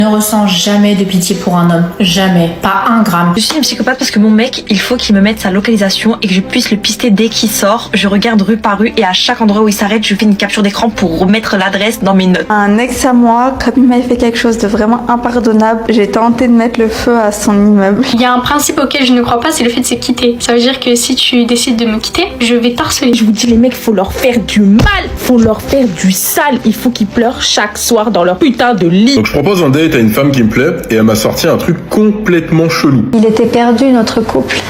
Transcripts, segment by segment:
Ne ressens jamais de pitié pour un homme. Jamais. Pas un gramme. Je suis une psychopathe parce que mon mec, il faut qu'il me mette sa localisation et que je puisse le pister dès qu'il sort. Je regarde rue par rue et à chaque endroit où il s'arrête, je fais une capture d'écran pour remettre l'adresse dans mes notes. Un ex à moi, comme il m'avait fait quelque chose de vraiment impardonnable, j'ai tenté de mettre le feu à son immeuble. Il y a un principe auquel je ne crois pas, c'est le fait de se quitter. Ça veut dire que si tu décides de me quitter, je vais t'harceler. Je vous dis, les mecs, faut leur faire du mal, faut leur faire du sale. Il faut qu'ils pleurent chaque soir dans leur putain de lit. Donc je propose un date à une femme qui me plaît et elle m'a sorti un truc complètement chelou. Il était perdu, notre couple.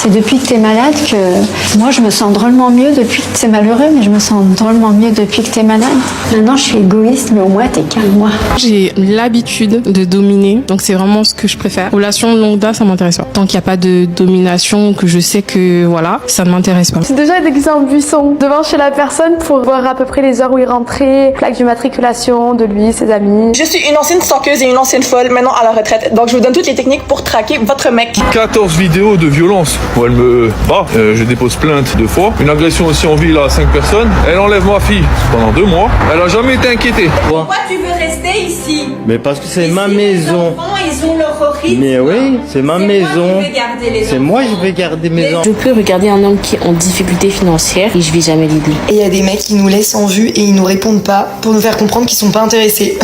C'est depuis que t'es malade que moi je me sens drôlement mieux depuis que t'es malheureux, mais je me sens drôlement mieux depuis que t'es malade. Maintenant je suis égoïste, mais au moins t'es calme, moi. J'ai l'habitude de dominer, donc c'est vraiment ce que je préfère. Relation longue date, ça m'intéresse pas. Tant qu'il n'y a pas de domination, que je sais que voilà, ça ne m'intéresse pas. C'est déjà déguisé en buisson devant chez la personne pour voir à peu près les heures où il rentrait, plaque d'immatriculation de lui, ses amis. Je suis une ancienne stalkeuse et une ancienne folle, maintenant à la retraite. Donc je vous donne toutes les techniques pour traquer votre mec. 14 vidéos de violence où elle me bat. Je dépose plainte 2 fois. Une agression aussi en ville à 5 personnes. Elle enlève ma fille pendant 2 mois. Elle a jamais été inquiétée. Pourquoi tu veux rester ici? Mais parce que c'est ma maison. Les enfants, ils ont leur rythme. Mais oui, c'est ma maison. C'est moi je vais garder mes enfants. Je peux regarder un homme qui est en difficulté financière et je vais jamais l'aider. Et il y a des mecs qui nous laissent en vue et ils nous répondent pas pour nous faire comprendre qu'ils sont pas intéressés.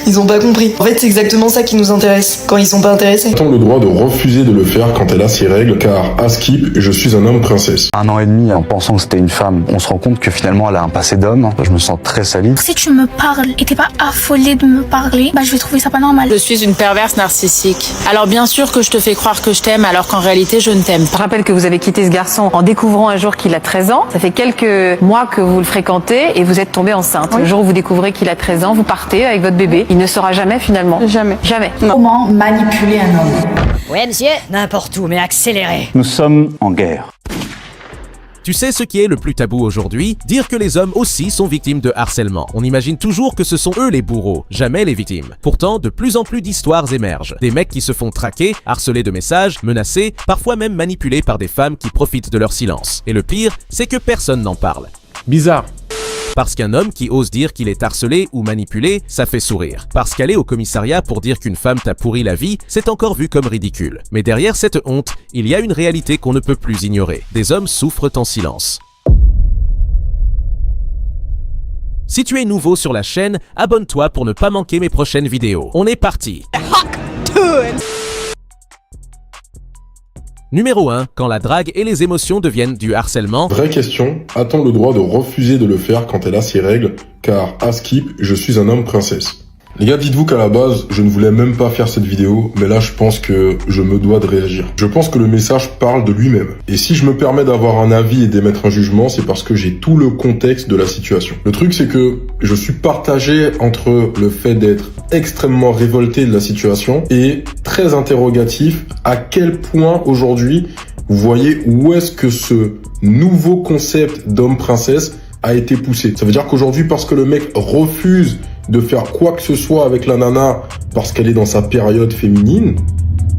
Ils ont pas compris. En fait, c'est exactement ça qui nous intéresse quand ils sont pas intéressés. J'ai le droit de refuser de le faire quand elle a ses règles, car à Skip, je suis un homme princesse. 1 an et demi en pensant que c'était une femme, on se rend compte que finalement elle a un passé d'homme. Je me sens très sali. Si tu me parles et t'es pas affolé de me parler, je vais trouver ça pas normal. Je suis une perverse narcissique. Alors bien sûr que je te fais croire que je t'aime alors qu'en réalité je ne t'aime pas. Je rappelle que vous avez quitté ce garçon en découvrant un jour qu'il a 13 ans. Ça fait quelques mois que vous le fréquentez et vous êtes tombée enceinte. Oui. Le jour où vous découvrez qu'il a 13 ans, vous partez avec votre bébé. Il ne saura jamais finalement. Jamais. Jamais. Non. Comment manipuler un homme? Ouais monsieur, n'importe où, mais accéléré. Nous sommes en guerre. Tu sais ce qui est le plus tabou aujourd'hui? Dire que les hommes aussi sont victimes de harcèlement. On imagine toujours que ce sont eux les bourreaux, jamais les victimes. Pourtant, de plus en plus d'histoires émergent. Des mecs qui se font traquer, harceler de messages, menacés, parfois même manipulés par des femmes qui profitent de leur silence. Et le pire, c'est que personne n'en parle. Bizarre. Parce qu'un homme qui ose dire qu'il est harcelé ou manipulé, ça fait sourire. Parce qu'aller au commissariat pour dire qu'une femme t'a pourri la vie, c'est encore vu comme ridicule. Mais derrière cette honte, il y a une réalité qu'on ne peut plus ignorer. Des hommes souffrent en silence. Si tu es nouveau sur la chaîne, abonne-toi pour ne pas manquer mes prochaines vidéos. On est parti! Numéro 1, quand la drague et les émotions deviennent du harcèlement. Vraie question, a-t-on le droit de refuser de le faire quand elle a ses règles? Car à Skip, je suis un homme princesse. Les gars, dites-vous qu'à la base, je ne voulais même pas faire cette vidéo, mais là je pense que je me dois de réagir. Je pense que le message parle de lui-même. Et si je me permets d'avoir un avis et d'émettre un jugement, c'est parce que j'ai tout le contexte de la situation. Le truc c'est que je suis partagé entre le fait d'être extrêmement révolté de la situation et très interrogatif à quel point aujourd'hui, vous voyez où est-ce que ce nouveau concept d'homme-princesse a été poussé. Ça veut dire qu'aujourd'hui, parce que le mec refuse de faire quoi que ce soit avec la nana parce qu'elle est dans sa période féminine,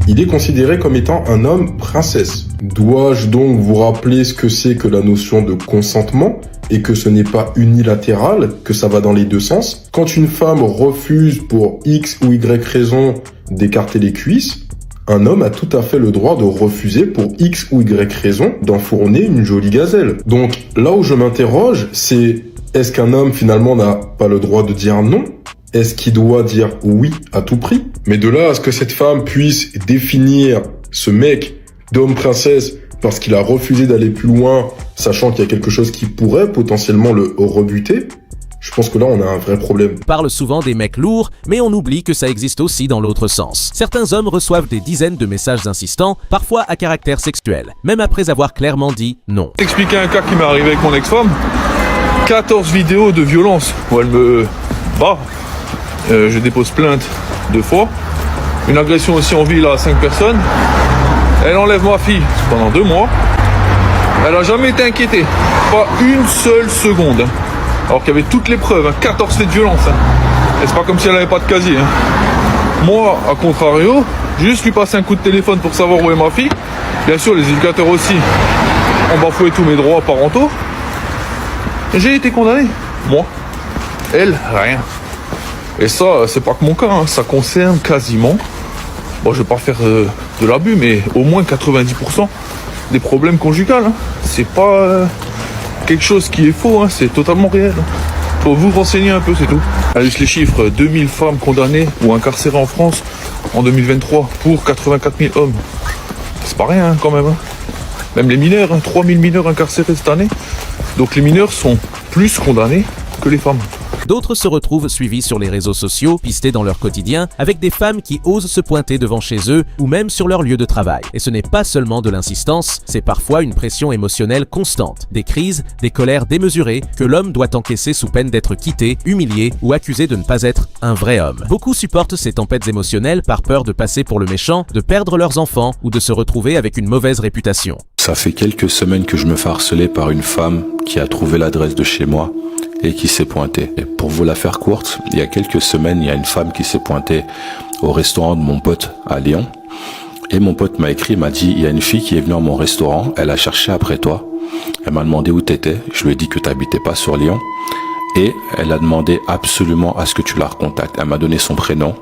il est considéré comme étant un homme princesse. Dois-je donc vous rappeler ce que c'est que la notion de consentement et que ce n'est pas unilatéral, que ça va dans les deux sens? Quand une femme refuse pour X ou Y raison d'écarter les cuisses, un homme a tout à fait le droit de refuser pour X ou Y raison d'enfourner une jolie gazelle. Donc là où je m'interroge, c'est est-ce qu'un homme finalement n'a pas le droit de dire non? Est-ce qu'il doit dire oui à tout prix? Mais de là à ce que cette femme puisse définir ce mec d'homme princesse parce qu'il a refusé d'aller plus loin, sachant qu'il y a quelque chose qui pourrait potentiellement le rebuter, je pense que là, on a un vrai problème. On parle souvent des mecs lourds, mais on oublie que ça existe aussi dans l'autre sens. Certains hommes reçoivent des dizaines de messages insistants, parfois à caractère sexuel, même après avoir clairement dit non. T'expliquer un cas qui m'est arrivé avec mon ex-femme. 14 vidéos de violence où elle me bat. Je dépose plainte 2 fois. Une agression aussi en ville à 5 personnes. Elle enlève ma fille pendant 2 mois. Elle a jamais été inquiétée. Pas une seule seconde. Alors qu'il y avait toutes les preuves, 14 faits de violence. Et c'est pas comme si elle avait pas de casier. Moi, à contrario, j'ai juste lui passé un coup de téléphone pour savoir où est ma fille. Bien sûr, les éducateurs aussi ont bafoué tous mes droits parentaux. Et j'ai été condamné. Moi. Elle, rien. Et ça, c'est pas que mon cas, hein. Ça concerne quasiment, bon je vais pas faire de l'abus, mais au moins 90% des problèmes conjugaux. Hein. C'est pas quelque chose qui est faux, hein. C'est totalement réel. Faut vous renseigner un peu, c'est tout. Allez, juste les chiffres, 2000 femmes condamnées ou incarcérées en France en 2023 pour 84 000 hommes. C'est pas rien hein, quand même. Hein. Même les mineurs, hein, 3000 mineurs incarcérés cette année. Donc les mineurs sont plus condamnés que les femmes. D'autres se retrouvent suivis sur les réseaux sociaux, pistés dans leur quotidien, avec des femmes qui osent se pointer devant chez eux ou même sur leur lieu de travail. Et ce n'est pas seulement de l'insistance, c'est parfois une pression émotionnelle constante, des crises, des colères démesurées que l'homme doit encaisser sous peine d'être quitté, humilié ou accusé de ne pas être un vrai homme. Beaucoup supportent ces tempêtes émotionnelles par peur de passer pour le méchant, de perdre leurs enfants ou de se retrouver avec une mauvaise réputation. Ça fait quelques semaines que je me fais harceler par une femme qui a trouvé l'adresse de chez moi et qui s'est pointée. Et pour vous la faire courte, il y a quelques semaines, il y a une femme qui s'est pointée au restaurant de mon pote à Lyon. Et mon pote m'a écrit, m'a dit, il y a une fille qui est venue à mon restaurant, elle a cherché après toi. Elle m'a demandé où t'étais, je lui ai dit que t'habitais pas sur Lyon. Et elle a demandé absolument à ce que tu la recontactes. Elle m'a donné son prénom.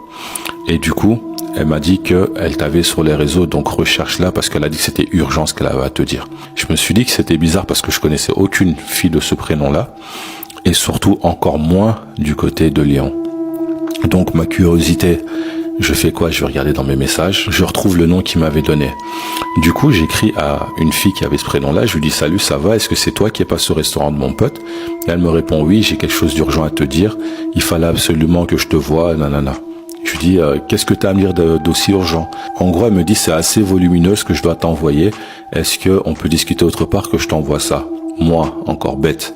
Et du coup, elle m'a dit qu'elle t'avait sur les réseaux, donc recherche-la parce qu'elle a dit que c'était urgent ce qu'elle avait à te dire. Je me suis dit que c'était bizarre parce que je connaissais aucune fille de ce prénom-là. Et surtout encore moins du côté de Lyon. Donc ma curiosité, je fais quoi? Je vais regarder dans mes messages, je retrouve le nom qu'il m'avait donné. Du coup, j'écris à une fille qui avait ce prénom-là, je lui dis salut, ça va? Est-ce que c'est toi qui es passé au restaurant de mon pote? Et elle me répond oui, j'ai quelque chose d'urgent à te dire, il fallait absolument que je te voie, nanana. Je lui dis qu'est-ce que tu as à me dire d'aussi urgent? En gros, elle me dit c'est assez volumineux ce que je dois t'envoyer, est-ce que on peut discuter autre part que je t'envoie ça? Moi, encore bête.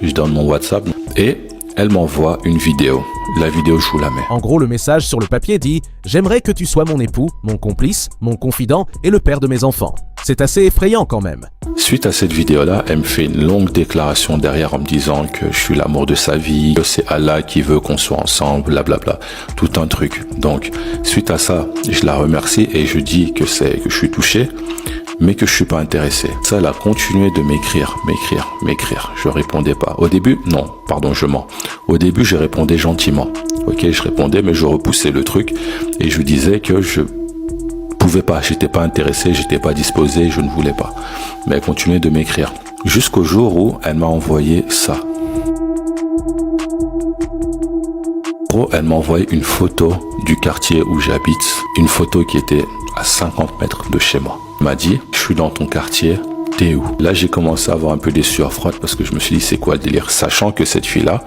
Je donne mon WhatsApp et elle m'envoie une vidéo. La vidéo, je vous la mets. En gros, le message sur le papier dit « J'aimerais que tu sois mon époux, mon complice, mon confident et le père de mes enfants. » C'est assez effrayant quand même. Suite à cette vidéo-là, elle me fait une longue déclaration derrière en me disant que je suis l'amour de sa vie, que c'est Allah qui veut qu'on soit ensemble, blablabla, tout un truc. Donc, suite à ça, je la remercie et je dis que je suis touché, mais que je suis pas intéressé. Ça, elle a continué de m'écrire. Je répondais pas. Au début, non, pardon, je mens. Au début, je répondais gentiment. Ok, je répondais, mais je repoussais le truc et je disais que je pouvais pas, j'étais pas intéressé, j'étais pas disposé, je ne voulais pas. Mais elle continuait de m'écrire. Jusqu'au jour où elle m'a envoyé ça. Elle m'a envoyé une photo du quartier où j'habite, une photo qui était à 50 mètres de chez moi. Elle m'a dit, je suis dans ton quartier, t'es où? Là, j'ai commencé à avoir un peu des sueurs froides parce que je me suis dit, c'est quoi le délire? Sachant que cette fille-là,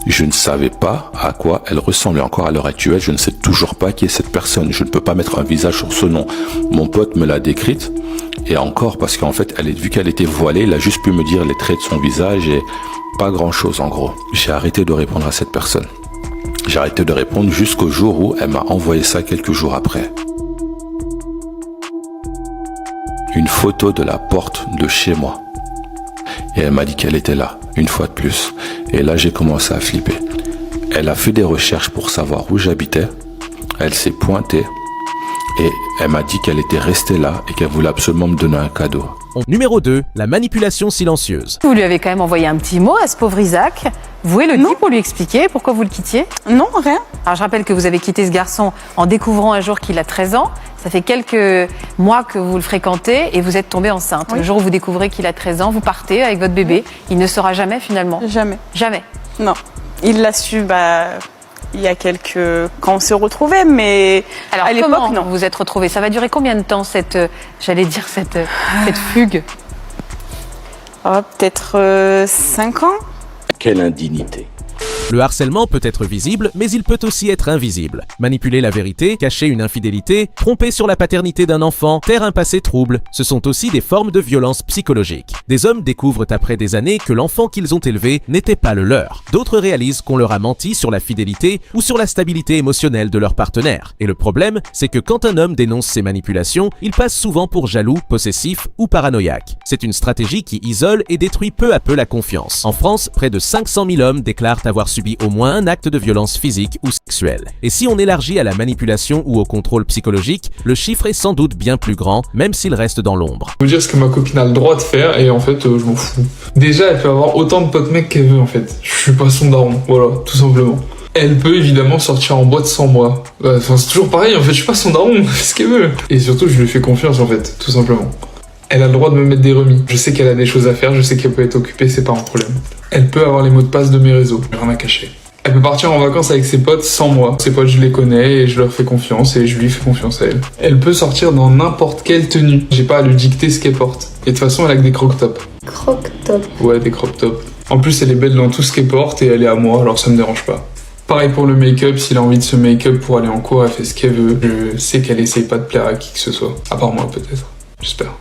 je ne savais pas à quoi elle ressemblait encore à l'heure actuelle. Je ne sais toujours pas qui est cette personne. Je ne peux pas mettre un visage sur ce nom. Mon pote me l'a décrite. Et encore, parce qu'en fait, vu qu'elle était voilée, il a juste pu me dire les traits de son visage et pas grand-chose en gros. J'ai arrêté de répondre à cette personne. J'ai arrêté de répondre jusqu'au jour où elle m'a envoyé ça quelques jours après. Une photo de la porte de chez moi. Et elle m'a dit qu'elle était là, une fois de plus. Et là, j'ai commencé à flipper. Elle a fait des recherches pour savoir où j'habitais. Elle s'est pointée. Et elle m'a dit qu'elle était restée là et qu'elle voulait absolument me donner un cadeau. Numéro 2, la manipulation silencieuse. Vous lui avez quand même envoyé un petit mot à ce pauvre Isaac. Vous et le dit pour lui expliquer pourquoi vous le quittiez? Non, rien. Alors je rappelle que vous avez quitté ce garçon en découvrant un jour qu'il a 13 ans. Ça fait quelques mois que vous le fréquentez et vous êtes tombée enceinte. Oui. Le jour où vous découvrez qu'il a 13 ans, vous partez avec votre bébé. Il ne saura jamais finalement? Jamais. Jamais? Non. Il l'a su, il y a quand on s'est retrouvés, mais alors, à l'époque, non. Vous vous êtes retrouvés? Ça va durer combien de temps cette fugue? Peut-être 5 ans. Quelle indignité. Le harcèlement peut être visible, mais il peut aussi être invisible. Manipuler la vérité, cacher une infidélité, tromper sur la paternité d'un enfant, taire un passé trouble, ce sont aussi des formes de violence psychologique. Des hommes découvrent après des années que l'enfant qu'ils ont élevé n'était pas le leur. D'autres réalisent qu'on leur a menti sur la fidélité ou sur la stabilité émotionnelle de leur partenaire. Et le problème, c'est que quand un homme dénonce ces manipulations, il passe souvent pour jaloux, possessif ou paranoïaque. C'est une stratégie qui isole et détruit peu à peu la confiance. En France, près de 500 000 hommes déclarent avoir subi au moins un acte de violence physique ou sexuelle. Et si on élargit à la manipulation ou au contrôle psychologique, le chiffre est sans doute bien plus grand, même s'il reste dans l'ombre. Je veux dire ce que ma copine a le droit de faire et en fait je m'en fous. Déjà elle peut avoir autant de potes mecs qu'elle veut en fait. Je suis pas son daron, voilà, tout simplement. Elle peut évidemment sortir en boîte sans moi. Enfin, c'est toujours pareil, en fait, je suis pas son daron, elle fait ce qu'elle veut. Et surtout, je lui fais confiance, en fait, tout simplement. Elle a le droit de me mettre des remis. Je sais qu'elle a des choses à faire, je sais qu'elle peut être occupée, c'est pas un problème. Elle peut avoir les mots de passe de mes réseaux, rien à cacher. Elle peut partir en vacances avec ses potes sans moi. Ses potes, je les connais et je leur fais confiance et je lui fais confiance à elle. Elle peut sortir dans n'importe quelle tenue. J'ai pas à lui dicter ce qu'elle porte. Et de toute façon, elle a que des croc-tops. Croc-top. Ouais, des crop-tops. En plus, elle est belle dans tout ce qu'elle porte et elle est à moi, alors ça me dérange pas. Pareil pour le make-up, s'il a envie de se make-up pour aller en cours, elle fait ce qu'elle veut. Je sais qu'elle essaye pas de plaire à qui que ce soit. À part moi, peut-être. J'espère.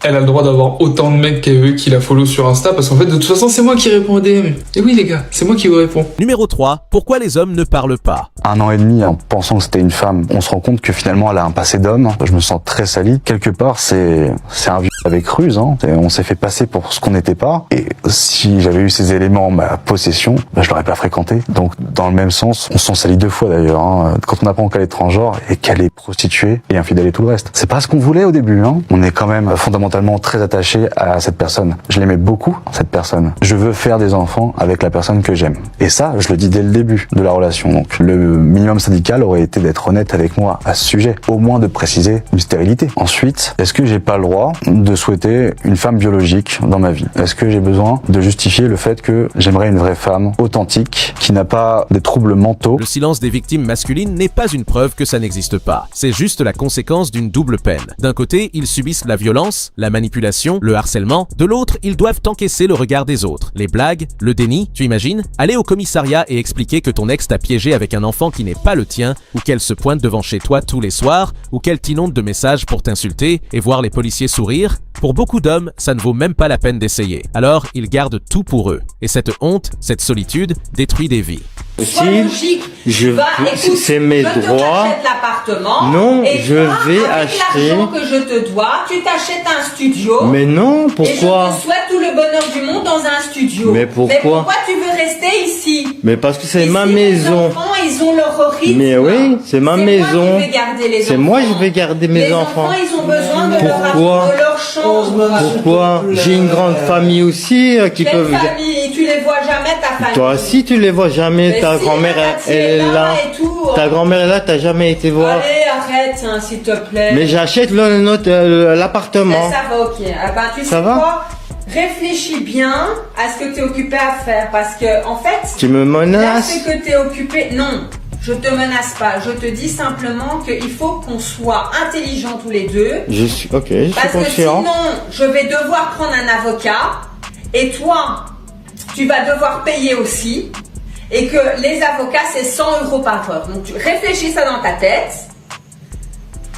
Elle a le droit d'avoir autant de mecs qu'elle veut qui la follow sur Insta parce qu'en fait, de toute façon, c'est moi qui réponds aux DM. Et oui, les gars, c'est moi qui vous réponds. Numéro 3. Pourquoi les hommes ne parlent pas? 1 an et demi en pensant que c'était une femme, on se rend compte que finalement elle a un passé d'homme. Je me sens très sali. Quelque part, c'est un vieux avec ruse. Hein. On s'est fait passer pour ce qu'on n'était pas. Et si j'avais eu ces éléments en ma possession, je l'aurais pas fréquenté. Donc, dans le même sens, on s'en salit 2 fois d'ailleurs. Hein. Quand on apprend qu'elle est transgenre et qu'elle est prostituée et infidèle et tout le reste. C'est pas ce qu'on voulait au début. Hein. On est quand même fondamentalement très attaché à cette personne. Je l'aimais beaucoup, cette personne. Je veux faire des enfants avec la personne que j'aime. Et ça, je le dis dès le début de la relation. Donc, le minimum syndical aurait été d'être honnête avec moi à ce sujet. Au moins de préciser une stérilité. Ensuite, est-ce que j'ai pas le droit de souhaiter une femme biologique dans ma vie? Est-ce que j'ai besoin de justifier le fait que j'aimerais une vraie femme authentique, qui n'a pas des troubles mentaux? Le silence des victimes masculines n'est pas une preuve que ça n'existe pas. C'est juste la conséquence d'une double peine. D'un côté, ils subissent la violence, la manipulation, le harcèlement. De l'autre, ils doivent encaisser le regard des autres. Les blagues, le déni, tu imagines? Aller au commissariat et expliquer que ton ex t'a piégé avec un enfant qui n'est pas le tien, ou qu'elle se pointe devant chez toi tous les soirs, ou qu'elle t'inonde de messages pour t'insulter, et voir les policiers sourire. Pour beaucoup d'hommes, ça ne vaut même pas la peine d'essayer. Alors, ils gardent tout pour eux. Et cette honte, cette solitude, détruit des vies. Si c'est mes droits. L'appartement. Non, et je toi, vais avec acheter. l'argent que je te dois, tu t'achètes un studio. Mais non, pourquoi? Et je te souhaite tout le bonheur du monde dans un studio. Mais pourquoi? Mais pourquoi tu veux rester ici? Mais parce que c'est Ici, ma les maison. enfants, ils ont leur rythme. Mais oui, c'est ma maison. C'est moi qui vais garder mes enfants. Les enfants, ils ont besoin de leur chambre. Pourquoi? J'ai une grande famille aussi qui Quelle peut. famille? Tu les vois jamais, ta famille? Toi aussi, tu les vois jamais. Mais Ta si, grand-mère, elle est là. et tout. Ta grand-mère est là, t'as jamais été voir. Allez, arrête, hein, s'il te plaît. Mais j'achète l'appartement. Mais ça va, ok. Ah ben, tu Ça sais va? quoi? Réfléchis bien à ce que tu es occupé à faire. Parce que, en fait, Tu me là, menaces? ce que tu es occupé. Non, je te menace pas. Je te dis simplement qu'il faut qu'on soit intelligents tous les deux. Je suis Parce que conscient. sinon, je vais devoir prendre un avocat. Et toi, tu vas devoir payer aussi. Et que les avocats, c'est 100 € par heure. Donc, tu réfléchis ça dans ta tête.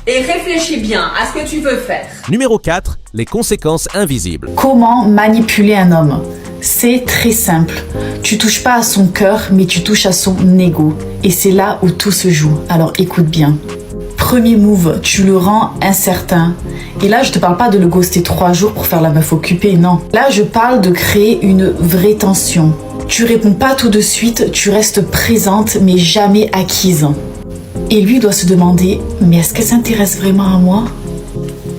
Et réfléchis bien à ce que tu veux faire. Numéro 4. Les conséquences invisibles. Comment manipuler un homme? C'est très simple. Tu touches pas à son cœur, mais tu touches à son ego. Et c'est là où tout se joue. Alors écoute bien. Premier move, tu le rends incertain. Et là, je te parle pas de le ghoster 3 jours pour faire la meuf occupée, non. Là, je parle de créer une vraie tension. Tu réponds pas tout de suite, tu restes présente, mais jamais acquise. Et lui doit se demander, mais est-ce qu'elle s'intéresse vraiment à moi?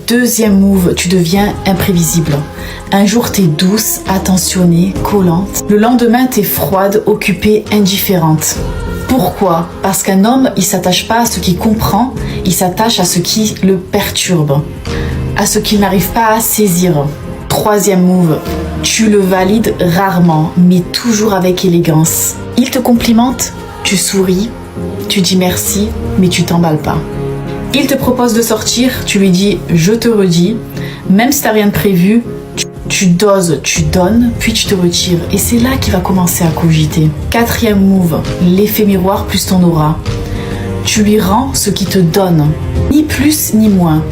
Deuxième move, tu deviens imprévisible. Un jour, t'es douce, attentionnée, collante. Le lendemain, t'es froide, occupée, indifférente. Pourquoi? Parce qu'un homme, il s'attache pas à ce qu'il comprend, il s'attache à ce qui le perturbe, à ce qu'il n'arrive pas à saisir. Troisième move, tu le valides rarement, mais toujours avec élégance. Il te complimente, tu souris, tu dis merci, mais tu t'emballes pas. Il te propose de sortir, tu lui dis « je te redis », même si t'as rien de prévu, tu doses, tu donnes, puis tu te retires. Et c'est là qu'il va commencer à cogiter. Quatrième move, l'effet miroir plus ton aura. Tu lui rends ce qu'il te donne, ni plus ni moins.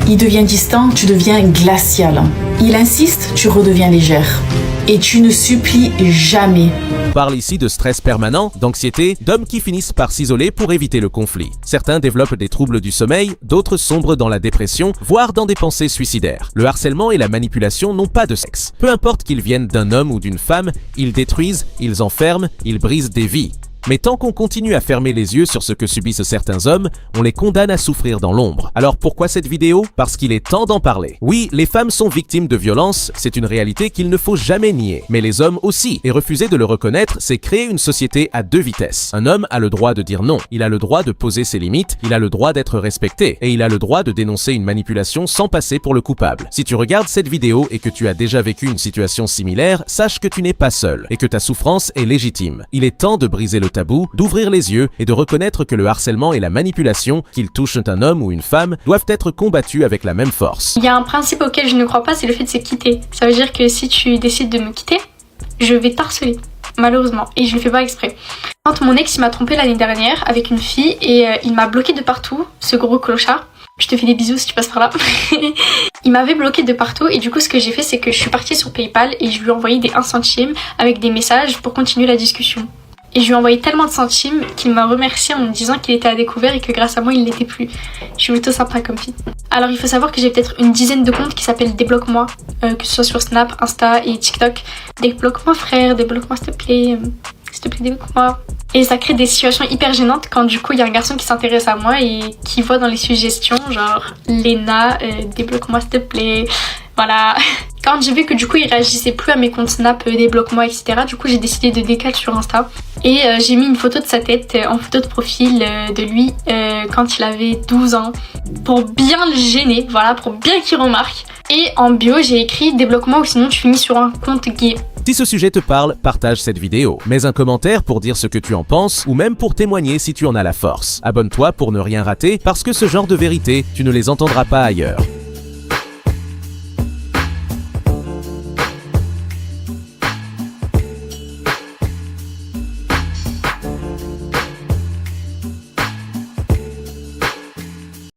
Il devient distant, tu deviens glacial. Il insiste, tu redeviens légère. Et tu ne supplies jamais. On parle ici de stress permanent, d'anxiété, d'hommes qui finissent par s'isoler pour éviter le conflit. Certains développent des troubles du sommeil, d'autres sombrent dans la dépression, voire dans des pensées suicidaires. Le harcèlement et la manipulation n'ont pas de sexe. Peu importe qu'ils viennent d'un homme ou d'une femme, ils détruisent, ils enferment, ils brisent des vies. Mais tant qu'on continue à fermer les yeux sur ce que subissent certains hommes, on les condamne à souffrir dans l'ombre. Alors pourquoi cette vidéo? Parce qu'il est temps d'en parler. Oui, les femmes sont victimes de violences, c'est une réalité qu'il ne faut jamais nier. Mais les hommes aussi. Et refuser de le reconnaître, c'est créer une société à deux vitesses. Un homme a le droit de dire non, il a le droit de poser ses limites, il a le droit d'être respecté, et il a le droit de dénoncer une manipulation sans passer pour le coupable. Si tu regardes cette vidéo et que tu as déjà vécu une situation similaire, sache que tu n'es pas seul, et que ta souffrance est légitime. Il est temps de briser le tabou, d'ouvrir les yeux et de reconnaître que le harcèlement et la manipulation, qu'ils touchent un homme ou une femme, doivent être combattus avec la même force. Il y a un principe auquel je ne crois pas, c'est le fait de se quitter. Ça veut dire que si tu décides de me quitter, je vais t'harceler, malheureusement, et je le fais pas exprès. Quand mon ex il m'a trompé l'année dernière avec une fille et il m'a bloqué de partout, ce gros clochard. Je te fais des bisous si tu passes par là. Il m'avait bloqué de partout et du coup ce que j'ai fait c'est que je suis partie sur PayPal et je lui ai envoyé des 1 centime avec des messages pour continuer la discussion. Et je lui ai envoyé tellement de centimes qu'il m'a remercié en me disant qu'il était à découvert et que grâce à moi il l'était plus. Je suis plutôt sympa comme fille. Alors il faut savoir que j'ai peut-être une dizaine de comptes qui s'appellent Débloque-moi, que ce soit sur Snap, Insta et TikTok. Débloque-moi frère, débloque-moi s'il te plaît, débloque-moi. Et ça crée des situations hyper gênantes quand du coup il y a un garçon qui s'intéresse à moi et qui voit dans les suggestions genre Léna, débloque-moi s'il te plaît, voilà. Quand j'ai vu que du coup il réagissait plus à mes comptes Snap, débloque-moi, etc. Du coup j'ai décidé de décaler sur Insta et j'ai mis une photo de sa tête en photo de profil de lui quand il avait 12 ans pour bien le gêner, voilà, pour bien qu'il remarque. Et en bio j'ai écrit débloque-moi ou sinon tu finis sur un compte gay. Si ce sujet te parle, partage cette vidéo. Mets un commentaire pour dire ce que tu en penses ou même pour témoigner si tu en as la force. Abonne-toi pour ne rien rater parce que ce genre de vérité, tu ne les entendras pas ailleurs.